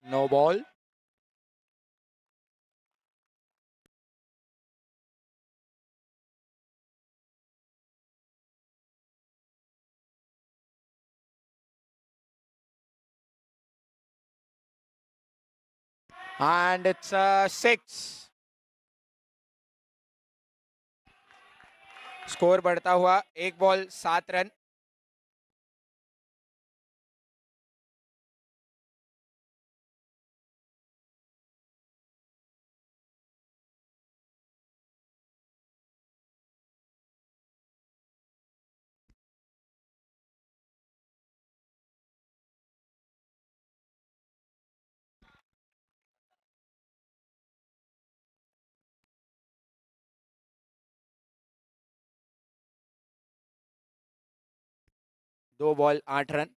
No ball. And it's 6। Score बढ़ता हुआ 1 ball 7 run. दो बॉल 8 रन।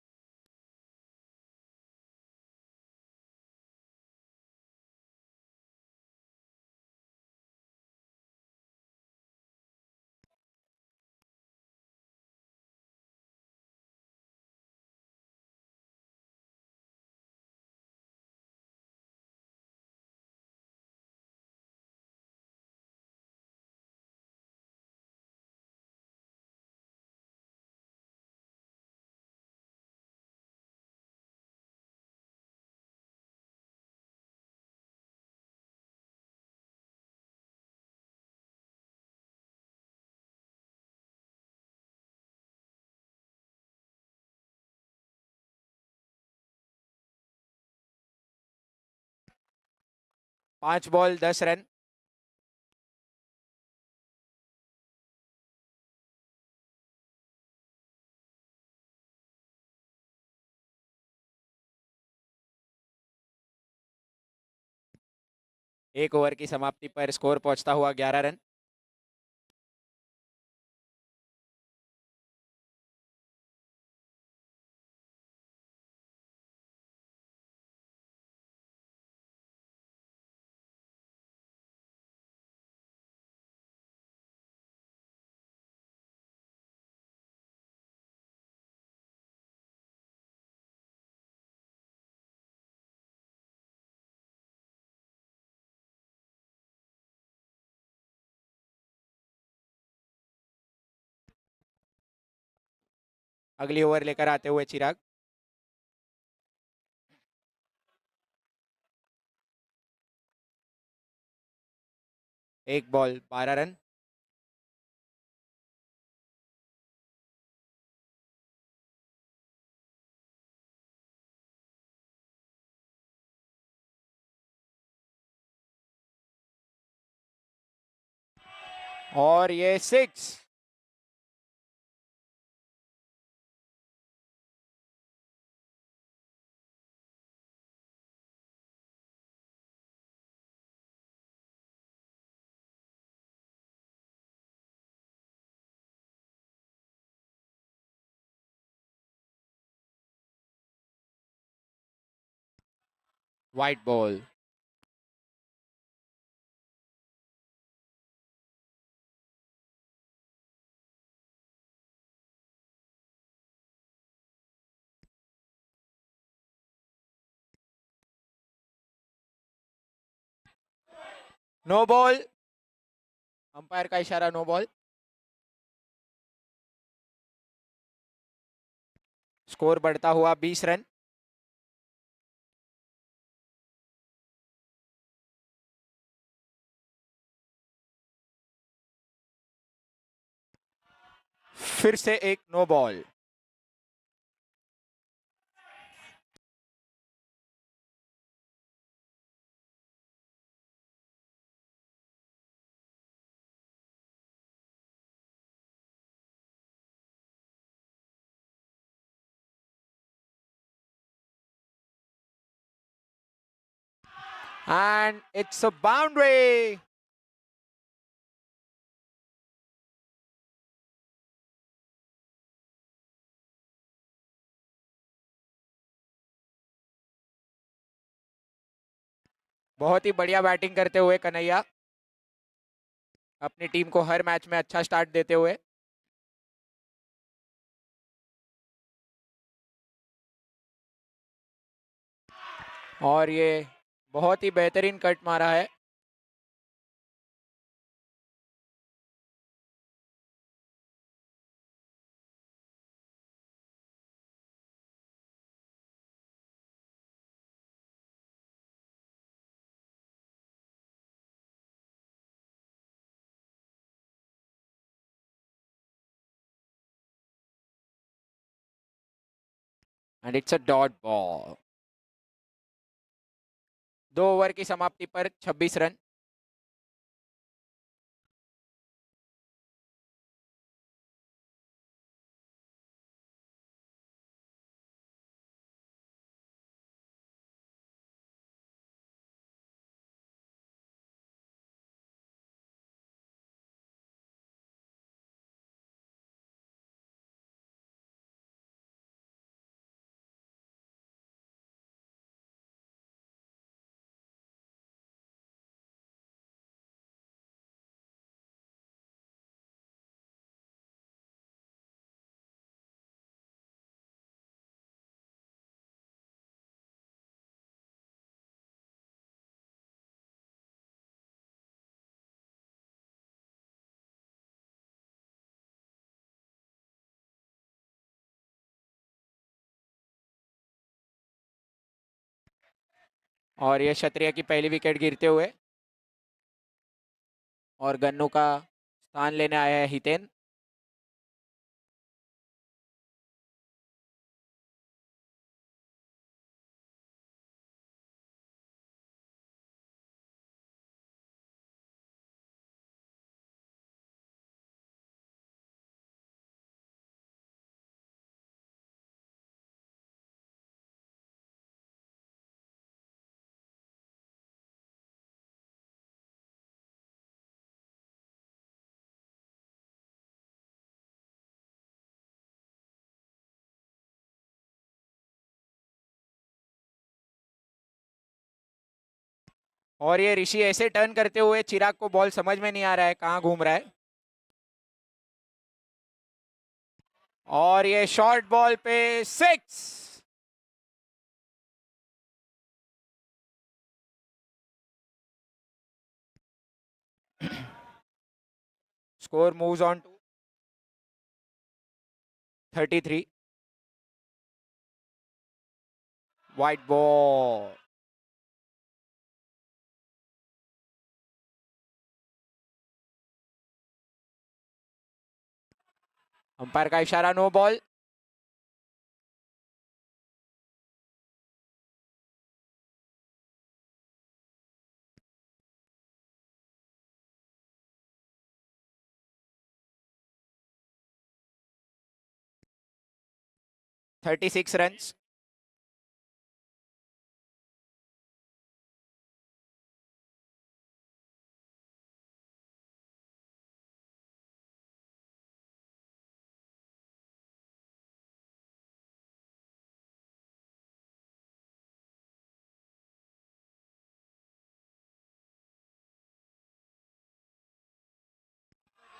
पांच बॉल 10 रन। एक ओवर की समाप्ति पर स्कोर पहुंचता हुआ 11 रन। अगली ओवर लेकर आते हुए चिराग। एक बॉल 12 रन। और ये 6। Wide ball. No ball. Umpire का इशारा, नो बॉल। स्कोर बढ़ता हुआ 20 रन। फिर से एक no ball. And it's a boundary. बहुत ही बढ़िया बैटिंग करते हुए कन्हैया, अपनी टीम को हर मैच में अच्छा स्टार्ट देते हुए। और ये बहुत ही बेहतरीन कट मारा है। And it's a dot ball. 2 over की समाप्ति पर 26 रन। और ये क्षत्रिय की पहली विकेट गिरते हुए, और गन्नू का स्थान लेने आया है हितेन। और ये ऋषि ऐसे टर्न करते हुए, चिराग को बॉल समझ में नहीं आ रहा है कहाँ घूम रहा है। और ये शॉर्ट बॉल पे 6। Score moves on to 33। Wide ball. Umpire का इशारा, no ball. Thirty six run.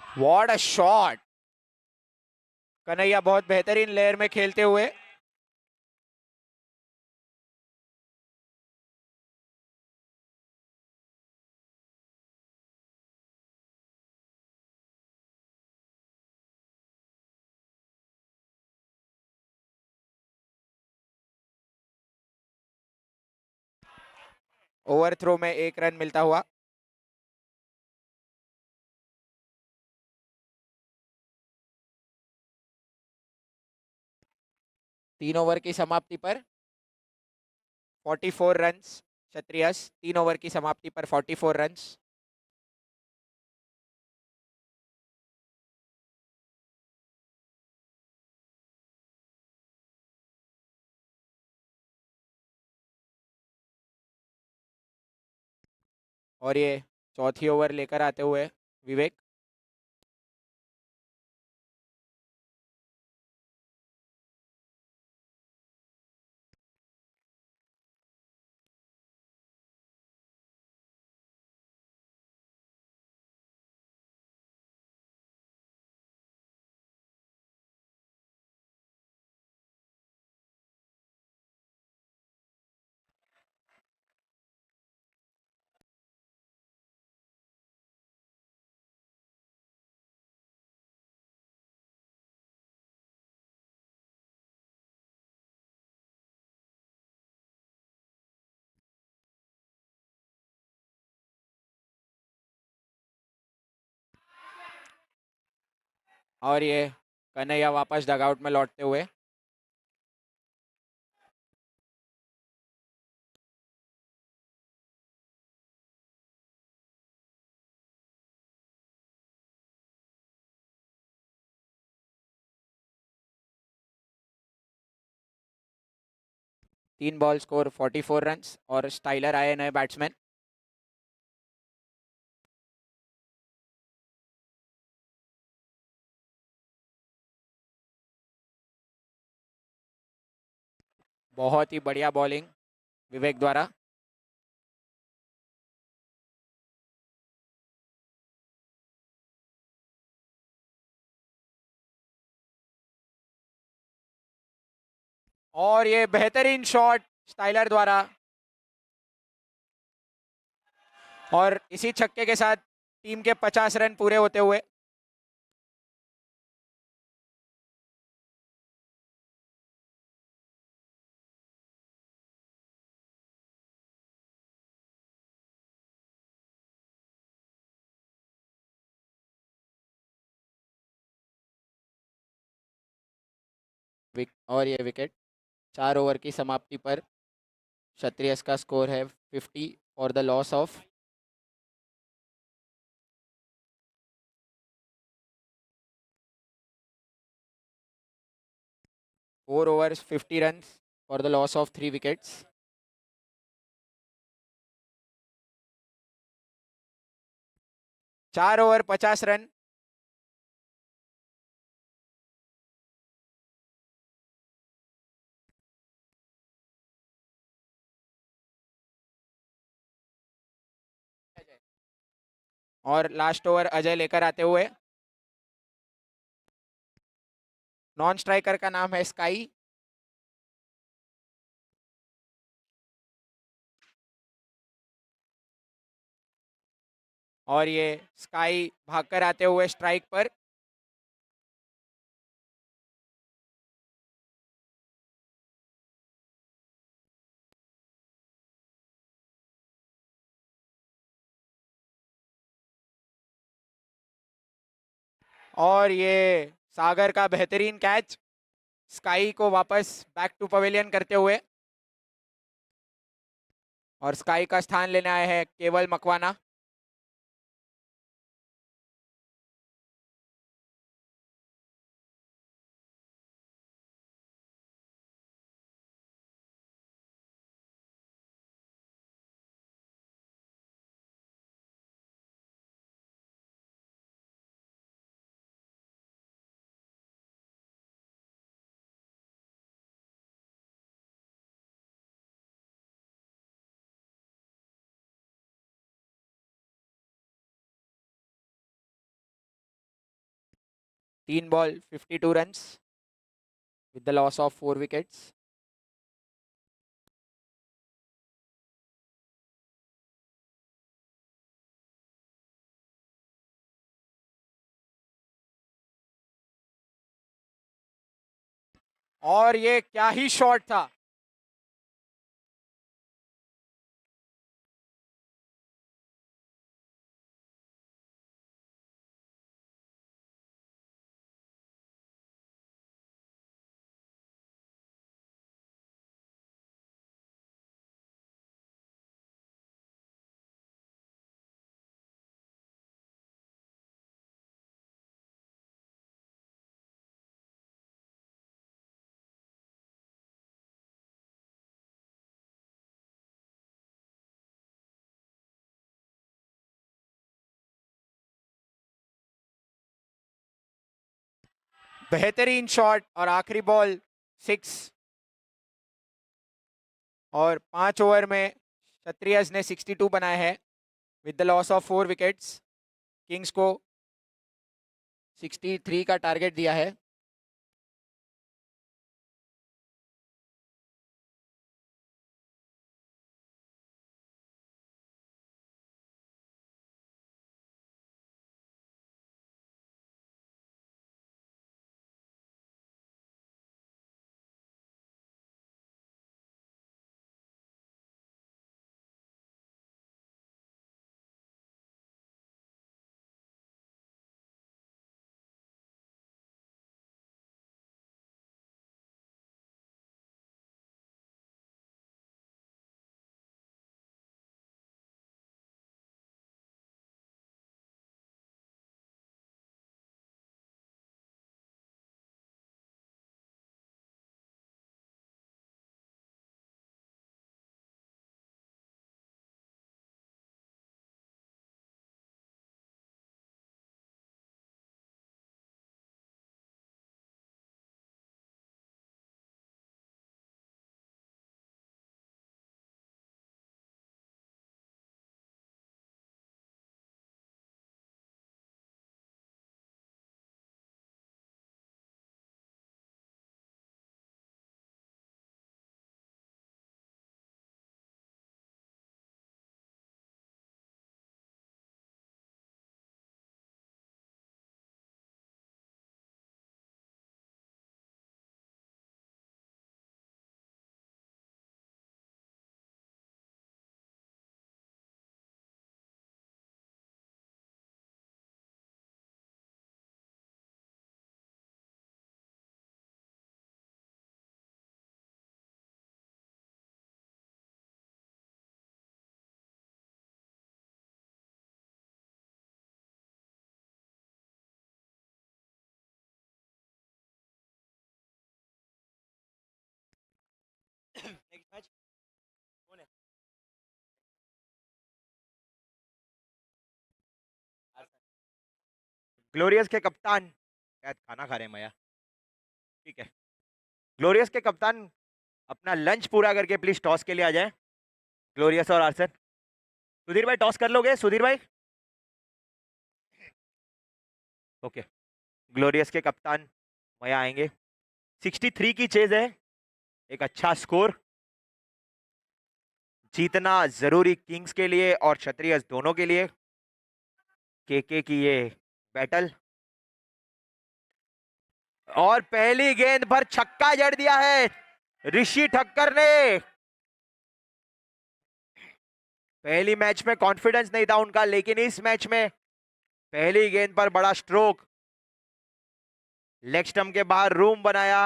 'What a shot'. Kanhaiya बहुत बेहतरीन लेयर में खेलते हुए। ओवर थ्रो में 1 रन मिलता हुआ। तीन ओवर की समाप्ति पर 44 रन। क्षत्रियस 3 ओवर की समाप्ति पर 44 रन। और ये चौथी ओवर लेकर आते हुए विवेक। और ये कन्हैया वापस डगआउट में लौटते हुए। तीन बॉल स्कोर 44 रन्स और स्टाइलर आए नए बैट्समैन। बहुत ही बढ़िया बॉलिंग विवेक द्वारा। और ये बेहतरीन शॉट स्टाइलर द्वारा, और इसी छक्के के साथ टीम के 50 रन पूरे होते हुए। और ये विकेट 4 ओवर की समाप्ति पर क्षत्रियस का स्कोर है 50 और the loss of 4 overs 50 runs for the loss of 3 wickets। 4 over 50 run. और लास्ट ओवर अजय लेकर आते हुए। नॉन स्ट्राइकर का नाम है स्काई। और ये स्काई भागकर आते हुए स्ट्राइक पर। और ये सागर का बेहतरीन कैच स्काई को वापस बैक टू पवेलियन करते हुए। और स्काई का स्थान लेने आए हैं केवल मकवाना। तीन ball 52 runs with the loss of 4 wickets. और ये क्या ही शॉट था। बेहतरीन शॉट और आखिरी बॉल 6। और 5 ओवर में क्षत्रियस ने 62 बनाए हैं with the loss of 4 wickets. Kings को 63 का टारगेट दिया है। ग्लोरियस के कप्तान शायद खाना खा रहे हैं भैया, ठीक है। ग्लोरियस के कप्तान अपना लंच पूरा करके प्लीज टॉस के लिए आ जाए। ग्लोरियस और आर्सन, सुधीर भाई टॉस कर लोगे? सुधीर भाई, ओके। ग्लोरियस के कप्तान भैया आएंगे। 63 की चेज है, एक अच्छा स्कोर। जीतना जरूरी किंग्स के लिए और क्षत्रिय दोनों के लिए। के की ये बैटल, और पहली गेंद पर छक्का जड़ दिया है ऋषि ठक्कर ने। पहली मैच में कॉन्फिडेंस नहीं था उनका, लेकिन इस मैच में पहली गेंद पर बड़ा स्ट्रोक, लेग स्टंप के बाहर रूम बनाया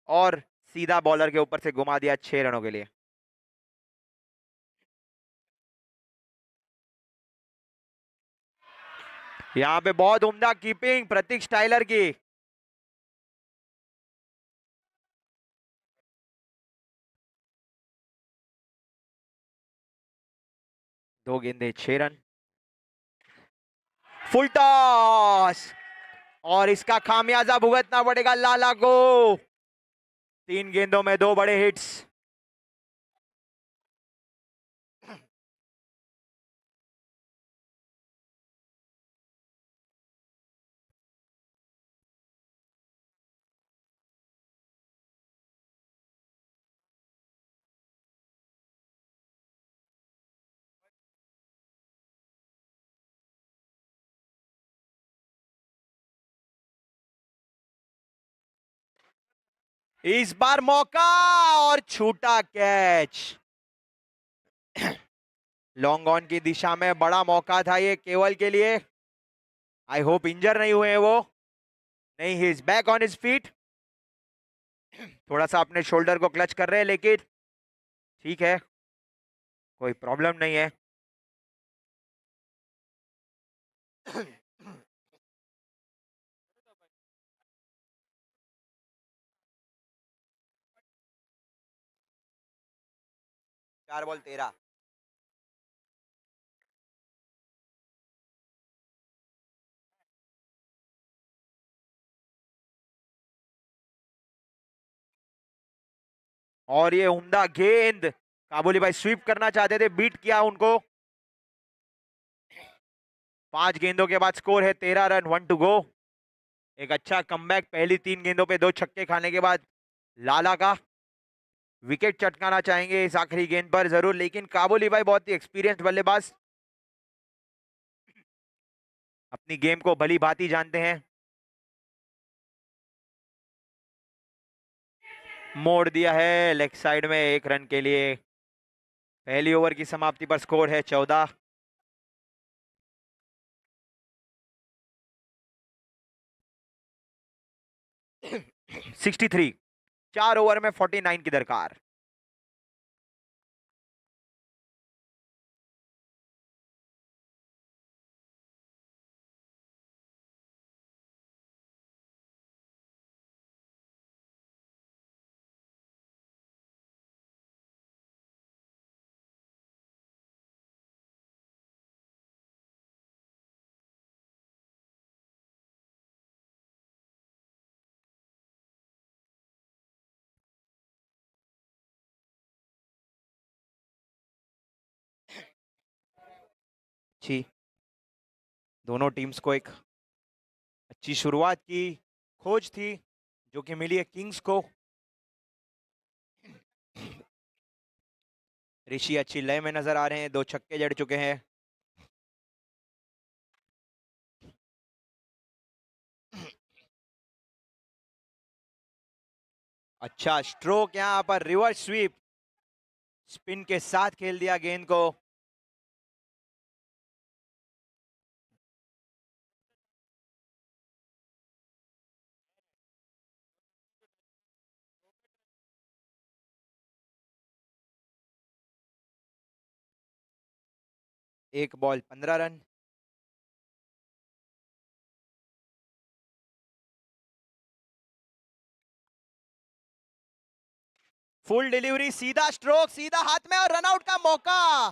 और सीधा बॉलर के ऊपर से घुमा दिया 6 रनों के लिए। यहां पे बहुत उम्दा कीपिंग प्रतीक स्टाइलर की। दो गेंदे 6 रन। फुल टॉस, और इसका खामियाजा भुगतना पड़ेगा लाला को। 3 गेंदों में 2 बड़े हिट्स। इस बार मौका और छूटा कैच। लॉन्ग ऑन की दिशा में बड़ा मौका था ये केवल के लिए। आई होप इंजर नहीं हुए वो। नहीं, he is back on his feet. थोड़ा सा अपने शोल्डर को क्लच कर रहे हैं, लेकिन ठीक है, कोई प्रॉब्लम नहीं है। चार बॉल 13। और ये उम्दा गेंद, काबुली भाई स्वीप करना चाहते थे, बीट किया उनको। 5 गेंदों के बाद स्कोर है 13 रन, 1 टू गो। एक अच्छा कमबैक पहली 3 गेंदों पे 2 छक्के खाने के बाद लाला का। विकेट चटकाना चाहेंगे इस आखिरी गेंद पर जरूर, लेकिन काबुली भाई बहुत ही एक्सपीरियंस्ड बल्लेबाज, अपनी गेम को भली भांति जानते हैं। मोड़ दिया है लेग साइड में 1 रन के लिए। पहली ओवर की समाप्ति पर स्कोर है 14। सिक्सटी थ्री, 4 ओवर में 49 की दरकार। जी, दोनों टीम्स को एक अच्छी शुरुआत की खोज थी, जो कि मिली है किंग्स को। ऋषि अच्छी लय में नजर आ रहे हैं, 2 छक्के जड़ चुके हैं। अच्छा स्ट्रोक, यहां पर रिवर्स स्वीप, स्पिन के साथ खेल दिया गेंद को। एक बॉल 15 रन। फुल डिलीवरी, सीधा स्ट्रोक, सीधा हाथ में, और रनआउट का मौका।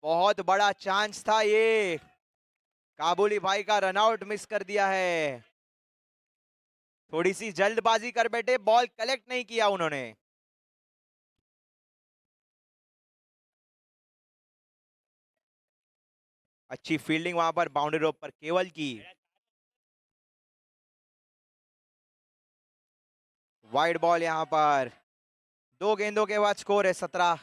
बहुत बड़ा चांस था ये। काबुली भाई का रनआउट मिस कर दिया है। थोड़ी सी जल्दबाजी कर बैठे, बॉल कलेक्ट नहीं किया उन्होंने। अच्छी फील्डिंग वहां पर बाउंड्री रोप पर केवल की। वाइड बॉल यहां पर। 2 गेंदों के बाद स्कोर है 17।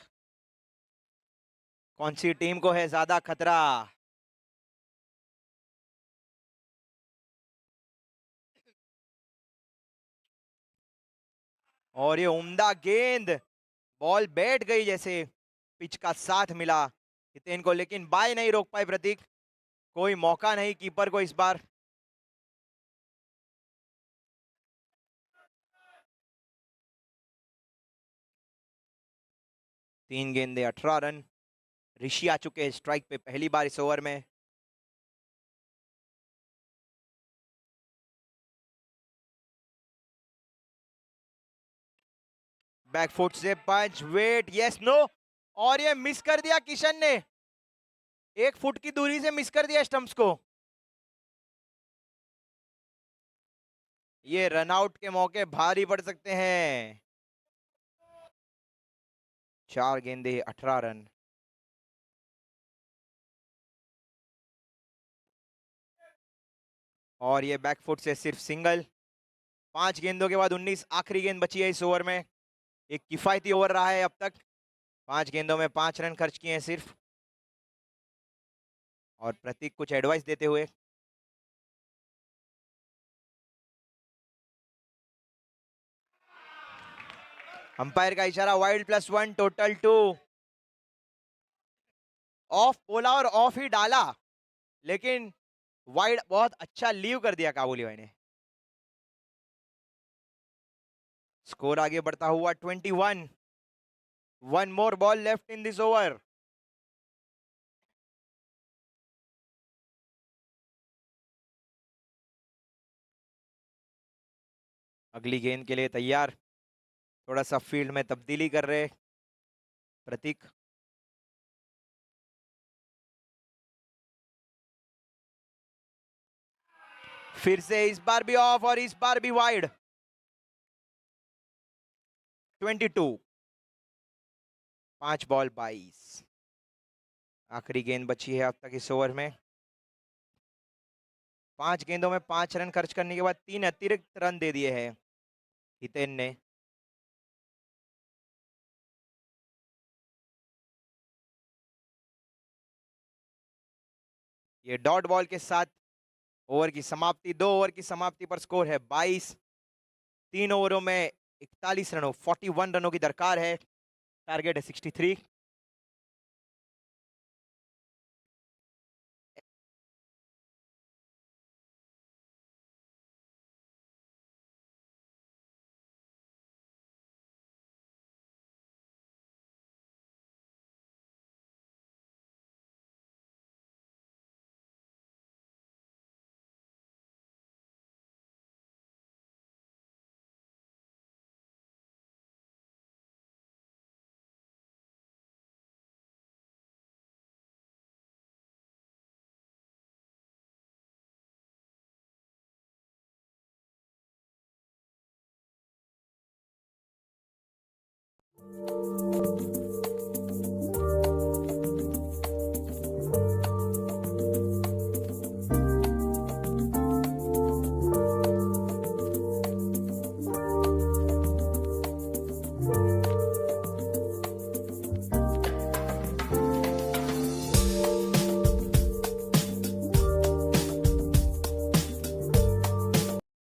कौन सी टीम को है ज्यादा खतरा? और ये उम्दा गेंद, बॉल बैठ गई जैसे पिच का साथ मिला हितेन को, लेकिन बाय नहीं रोक पाए प्रतीक। कोई मौका नहीं कीपर को इस बार। 3 गेंदे 18 रन। ऋषि आ चुके हैं स्ट्राइक पे पहली बार इस ओवर में। बैकफुट से पंच, वेट, यस नो, और ये मिस कर दिया किशन ने। 1 फुट की दूरी से मिस कर दिया स्टंप्स को। ये रनआउट के मौके भारी पड़ सकते हैं। 4 गेंदे 18 रन। और ये बैकफुट से सिर्फ सिंगल। 5 गेंदों के बाद 19, आखिरी गेंद बची है इस ओवर में। एक किफायती ओवर रहा है अब तक। 5 गेंदों में 5 रन खर्च किए हैं सिर्फ। और प्रतीक कुछ एडवाइस देते हुए। अंपायर का इशारा, वाइड +1, टोटल 2। ऑफ बोला और ऑफ ही डाला, लेकिन वाइड बहुत अच्छा लीव कर दिया काबुली भाई ने। स्कोर आगे बढ़ता हुआ 21। 1 more ball left in this over. अगली गेंद के लिए तैयार। थोड़ा सा फील्ड में तब्दीली कर रहे प्रतीक। फिर से इस बार भी ऑफ और इस बार भी वाइड। 22। 5 बॉल 22। आखिरी गेंद बची है अब तक इस ओवर में। 5 गेंदों में 5 रन खर्च करने के बाद 3 अतिरिक्त रन दे दिए हैं हितेन ने। ये डॉट बॉल के साथ ओवर की समाप्ति, 2 ओवर की समाप्ति पर स्कोर है 22। 3 ओवरों में 41 रनों, 41 रनों की दरकार है। टारगेट है 63।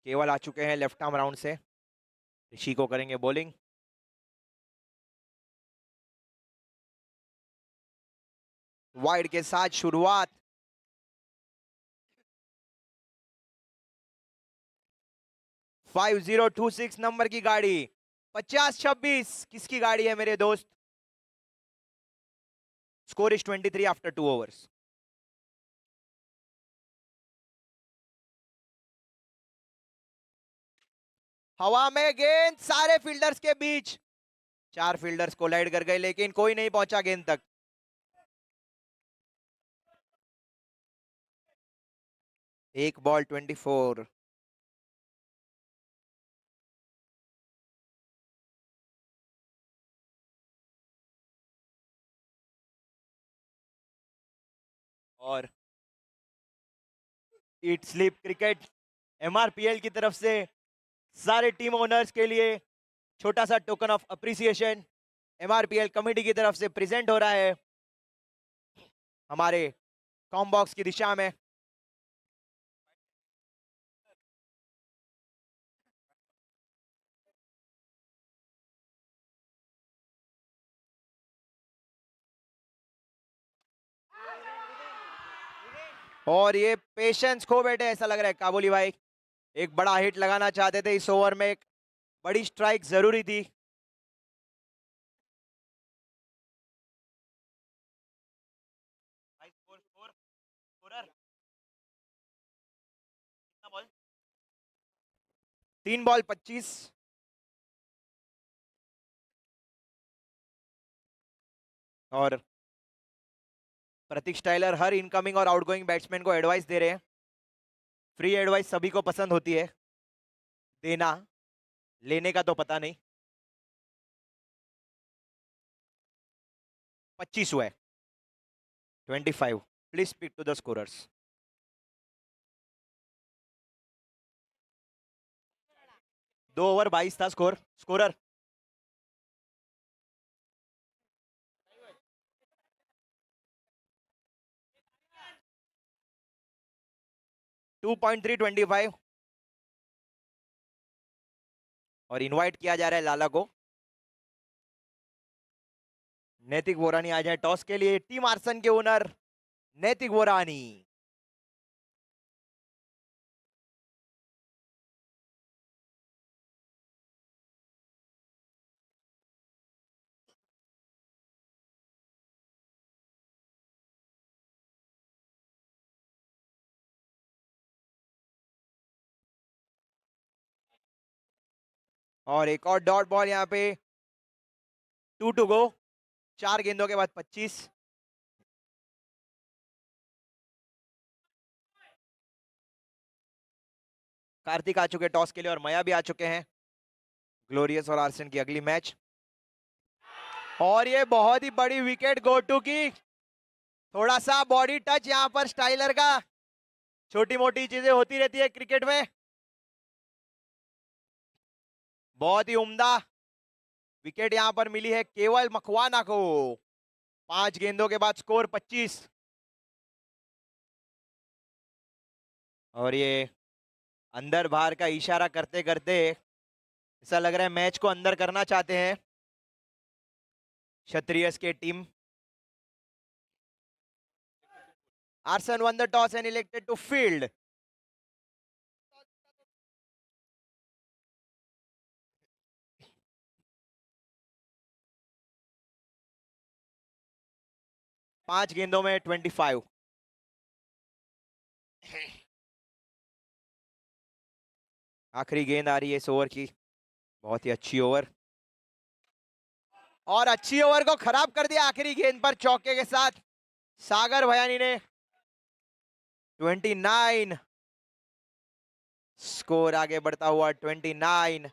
केवल आ चुके हैं लेफ्ट आर्म राउंड से। ऋषि को करेंगे बॉलिंग। वाइड के साथ शुरुआत। 5026 नंबर की गाड़ी। 50-26 किसकी गाड़ी है मेरे दोस्त? Score is 23 after 2 overs. हवा में गेंद सारे फील्डर्स के बीच। 4 फील्डर्स कोलाइड कर गए, लेकिन कोई नहीं पहुंचा गेंद तक। एक बॉल 24। और ईट स्लीप क्रिकेट एमआरपीएल की तरफ से सारे टीम ओनर्स के लिए छोटा सा token of appreciation MRPL committee की तरफ से प्रेजेंट हो रहा है हमारे कॉम बॉक्स की दिशा में। और ये पेशेंस खो बैठे ऐसा लग रहा है काबुली भाई। एक बड़ा हिट लगाना चाहते थे इस ओवर में, एक बड़ी स्ट्राइक जरूरी थी। भाई स्कोर स्कोर स्कोरर कितना बॉल? 3 बॉल 25। और प्रतीक स्टाइलर हर इनकमिंग और आउटगोइंग बैट्समैन को एडवाइस दे रहे हैं। फ्री एडवाइस सभी को पसंद होती है, देना लेने का तो पता नहीं। 25 हुए 25। Please speak to the scorers. 2 over 22 था स्कोर। स्कोरर 2.325। और इनवाइट किया जा रहा है लाला को। नैतिक वोरानी आ जाए टॉस के लिए। टीम आर्सन के ओनर नैतिक वोरानी। और एक और डॉट बॉल यहाँ पे। 2 टू गो। 4 गेंदों के बाद 25। कार्तिक आ चुके टॉस के लिए और मया भी आ चुके हैं। ग्लोरियस और आर्सन की अगली मैच। और ये बहुत ही बड़ी विकेट गो टू की। थोड़ा सा बॉडी टच यहां पर स्टाइलर का। छोटी मोटी चीजें होती रहती है क्रिकेट में। बहुत ही उम्दा विकेट यहां पर मिली है केवल मकवाना को। 5 गेंदों के बाद स्कोर 25। और ये अंदर बाहर का इशारा करते करते ऐसा लग रहा है मैच को अंदर करना चाहते हैं क्षत्रियस के team. Arson won the toss and elected to field. पांच गेंदों में 25। आखिरी गेंद आ रही है इस ओवर की। बहुत ही अच्छी ओवर। और अच्छी ओवर को खराब कर दिया आखिरी गेंद पर चौके के साथ सागर भयानी ने। 29। स्कोर आगे बढ़ता हुआ 29।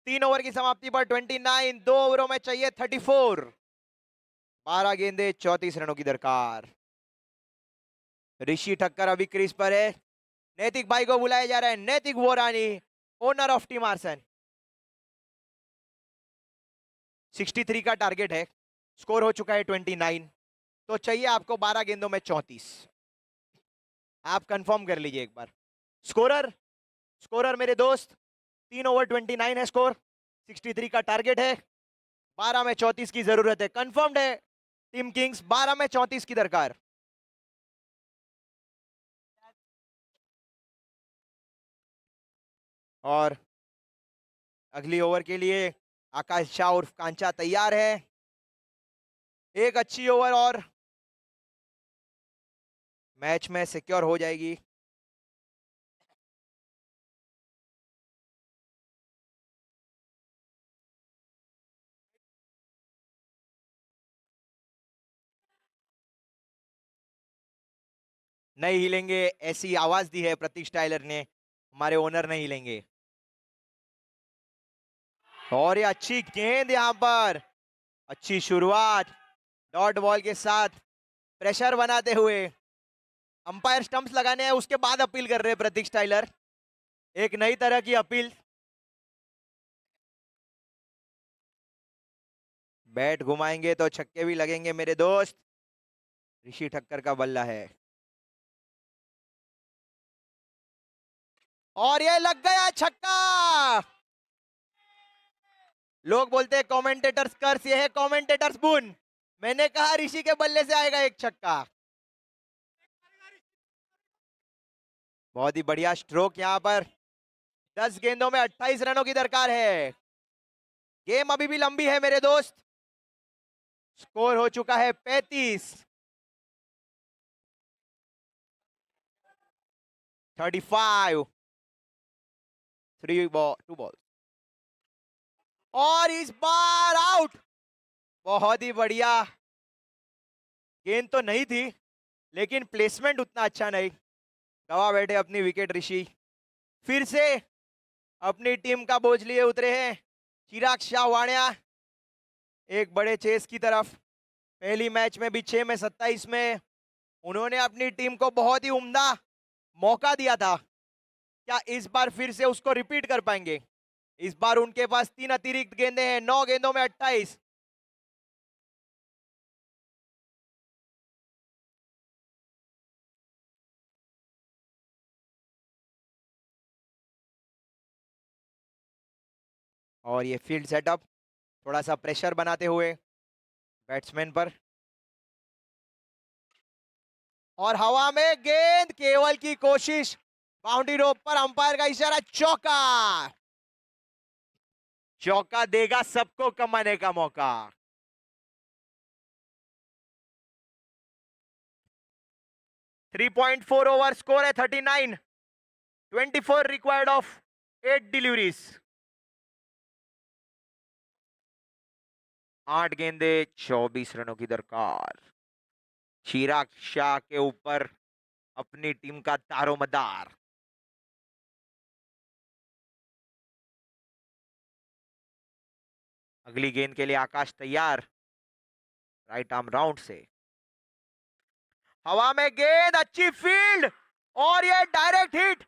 3 ओवर की समाप्ति पर 29। 2 ओवरों में चाहिए 34। 12 गेंदे 34 रनों की दरकार। ऋषि ठक्कर अभी क्रीज पर है। नैतिक भाई को बुलाया जा रहा है। नैतिक वोरानी ओनर ऑफ टीम आर्सन। 63 का टारगेट है। स्कोर हो चुका है 29। तो चाहिए आपको 12 गेंदों में 34। आप कंफर्म कर लीजिए एक बार। स्कोरर स्कोरर मेरे दोस्त 3 ओवर 29 है स्कोर। 63 का टारगेट है। 12 में 34 की जरूरत है। कंफर्म्ड है टीम किंग्स। 12 में 34 की दरकार। और अगली ओवर के लिए आकाश शाह उर्फ कांचा तैयार है। एक अच्छी ओवर और मैच में सिक्योर हो जाएगी। नहीं हिलेंगे, ऐसी आवाज दी है प्रतीक स्टाइलर ने, हमारे ओनर नहीं हिलेंगे। और ये अच्छी गेंद यहां पर, अच्छी शुरुआत डॉट बॉल के साथ, प्रेशर बनाते हुए। अंपायर स्टंप्स लगाने हैं उसके बाद अपील कर रहे हैं प्रतीक स्टाइलर, एक नई तरह की अपील। बैट घुमाएंगे तो छक्के भी लगेंगे मेरे दोस्त। ऋषि ठक्कर का बल्ला है और ये लग गया छक्का। लोग बोलते हैं कमेंटेटर्स कर्स, ये है कमेंटेटर्स बुन। मैंने कहा ऋषि के बल्ले से आएगा एक छक्का। बहुत ही बढ़िया स्ट्रोक यहां पर। 10 गेंदों में 28 रनों की दरकार है। गेम अभी भी लंबी है मेरे दोस्त। स्कोर हो चुका है 35, 35, 2 बॉल और इस बार आउट। बहुत ही बढ़िया गेंद तो नहीं थी, लेकिन प्लेसमेंट उतना अच्छा नहीं। गवा बैठे अपनी विकेट ऋषि। फिर से अपनी टीम का बोझ लिए उतरे हैं चिराग शाह वाणिया, एक बड़े चेस की तरफ। पहली मैच में भी 6 में 27 में उन्होंने अपनी टीम को बहुत ही उम्दा मौका दिया था। क्या इस बार फिर से उसको रिपीट कर पाएंगे? इस बार उनके पास 3 अतिरिक्त गेंदें हैं, 9 गेंदों में 28। और ये फील्ड सेटअप थोड़ा सा प्रेशर बनाते हुए बैट्समैन पर। और हवा में गेंद, केवल की कोशिश, बाउंड्री रोप पर, अंपायर का इशारा, चौका। चौका देगा सबको कमाने का मौका। 3.4 ओवर, स्कोर है 39, 24 रिक्वायर्ड ऑफ 8 डिलीवरीज। 8 गेंदे 24 रनों की दरकार। चिराग शाह के ऊपर अपनी टीम का दारोमदार। अगली गेंद के लिए आकाश तैयार, राइट आर्म राउंड से। हवा में गेंद, अच्छी फील्ड और ये डायरेक्ट हिट।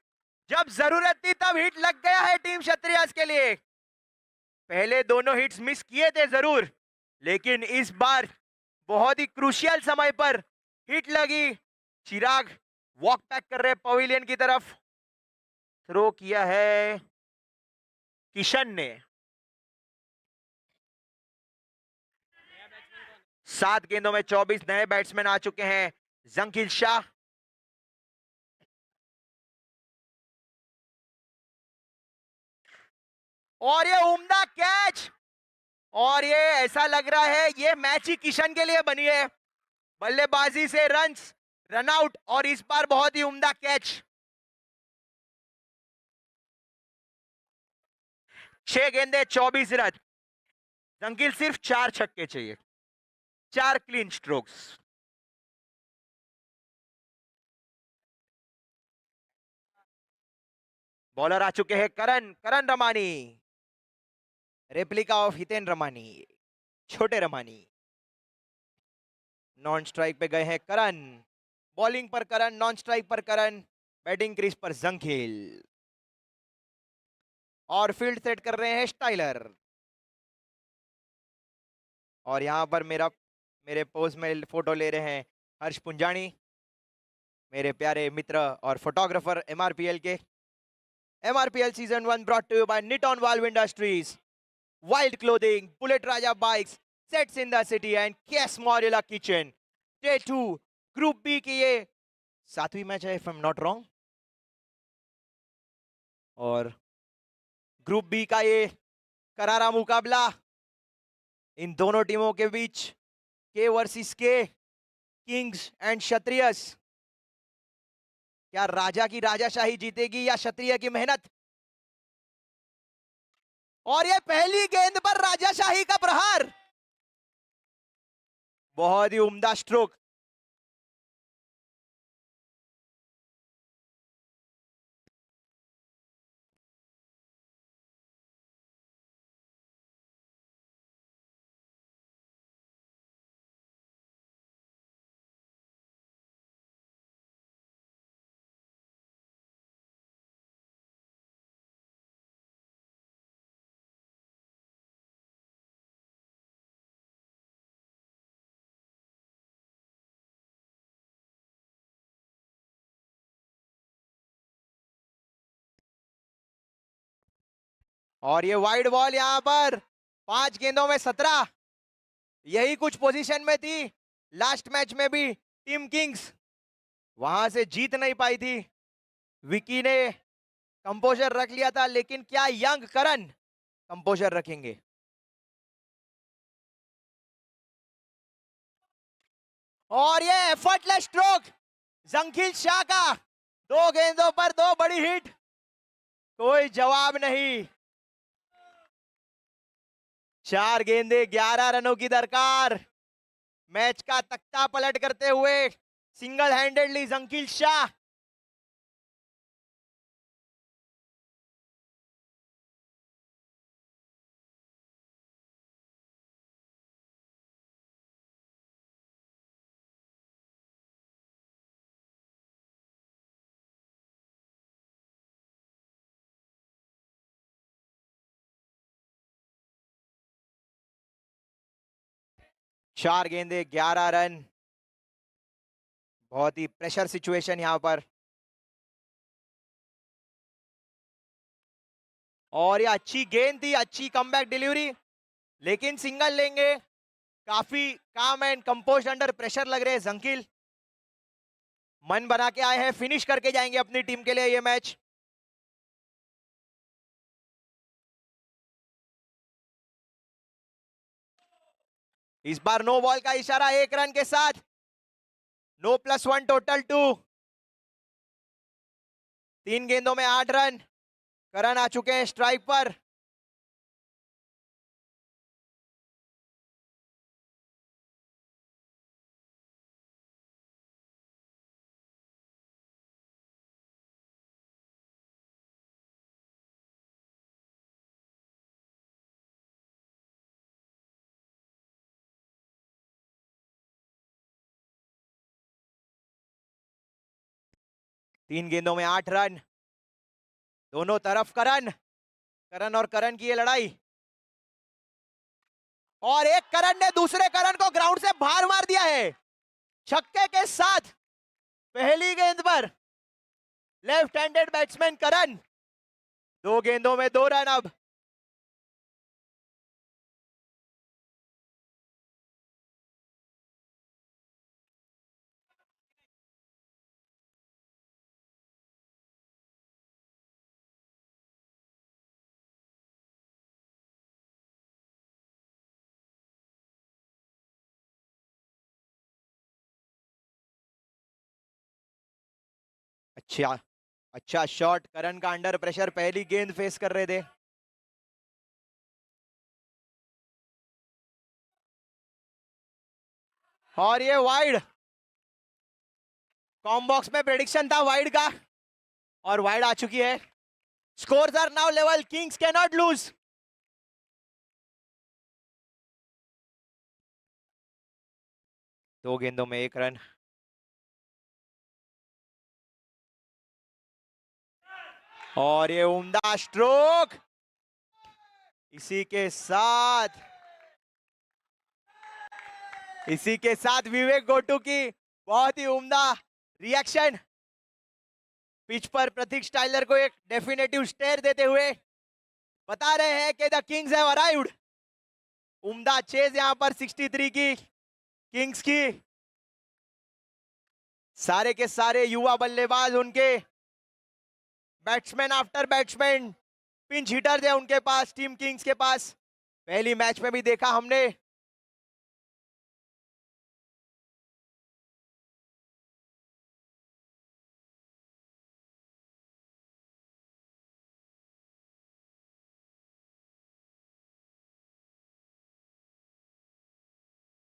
जब जरूरत थी तब हिट लग गया है टीम क्षत्रियास के लिए। पहले दोनों हिट्स मिस किए थे जरूर, लेकिन इस बार बहुत ही क्रूशियल समय पर हिट लगी। चिराग वॉक बैक कर रहे पवेलियन की तरफ। थ्रो किया है किशन ने। 7 गेंदों में 24 नए बैट्समैन आ चुके हैं। जंकील शाह, और ये उम्दा कैच। और ये ऐसा लग रहा है ये मैच ही किशन के लिए बनी है। बल्लेबाजी से रन्स, रनआउट और इस बार बहुत ही उम्दा कैच। 6 गेंदे 24 रन। जंकील सिर्फ 4 छक्के चाहिए, 4 क्लीन स्ट्रोक्स। बॉलर आ चुके हैं करण, करण रमानी, रेप्लिका ऑफ हितेन रमानी, छोटे रमानी। नॉन स्ट्राइक पे गए हैं करण। बॉलिंग पर करण, नॉन स्ट्राइक पर करण, बैटिंग क्रीज पर जंकील। और फील्ड सेट कर रहे हैं स्टाइलर। और यहां पर मेरे पोज में फोटो ले रहे हैं हर्ष पुंजानी, मेरे प्यारे मित्र और फोटोग्राफर एमआरपीएल के। MRPL season 1 brought to you by Niton valve industries, wild clothing, bullet Raja bikes, sets in the city and case modular kitchen. Day 2 group B की ये 7वीं मैच है, if I am not wrong. और group B का ये करारा मुकाबला इन दोनों टीमों के बीच, के वर्सेस के, किंग्स एंड क्षत्रियस। क्या राजा की राजाशाही जीतेगी या क्षत्रिय की मेहनत? और ये पहली गेंद पर राजाशाही का प्रहार, बहुत ही उम्दा स्ट्रोक। और ये वाइड बॉल यहाँ पर 5 गेंदों में 17, यही कुछ पोजीशन में थी लास्ट मैच में भी टीम किंग्स, वहां से जीत नहीं पाई थी। विकी ने कंपोजर रख लिया था, लेकिन क्या यंग करण कंपोजर रखेंगे? और ये एफर्टलेस स्ट्रोक जंगील शाह का, 2 गेंदों पर 2 बड़ी हिट, कोई जवाब नहीं। 4 गेंदे 11 रनों की दरकार, मैच का तख्ता पलट करते हुए सिंगल हैंडेडली जंगील शाह। चार गेंदे 11 रन, बहुत ही प्रेशर सिचुएशन यहां पर। और ये अच्छी गेंद थी, अच्छी कमबैक डिलीवरी, लेकिन सिंगल लेंगे। काफी काम एंड कंपोज अंडर प्रेशर लग रहे हैं जंकील, मन बना के आए हैं, फिनिश करके जाएंगे अपनी टीम के लिए ये मैच। इस बार नो बॉल का इशारा, 1 रन के साथ, नो +1 टोटल 2। 3 गेंदों में 8 रन, करण आ चुके हैं स्ट्राइक पर। तीन गेंदों में 8 रन, दोनों तरफ करण, करण और करण की ये लड़ाई। और एक करण ने दूसरे करण को ग्राउंड से बाहर मार दिया है छक्के के साथ, पहली गेंद पर लेफ्ट हैंडेड बैट्समैन करण। 2 गेंदों में 2 रन अब। अच्छा अच्छा शॉट करण का, अंडर प्रेशर पहली गेंद फेस कर रहे थे। और ये वाइड, कॉम बॉक्स में प्रेडिक्शन था वाइड का, और वाइड आ चुकी है। Scores are now level, kings can not lose. दो गेंदों में 1 रन। और ये उम्दा स्ट्रोक, इसी के साथ विवेक गोटू की बहुत ही उम्दा रिएक्शन, पिच पर प्रतीक स्टाइलर को एक डेफिनेटिव स्टेयर देते हुए बता रहे हैं कि द किंग्स हैव अराइव्ड। उम्दा चेज यहां पर 63 की किंग्स की। सारे के सारे युवा बल्लेबाज, उनके batsman after batsman, pinch hitter है उनके पास, टीम किंग्स के पास। पहली मैच में भी देखा हमने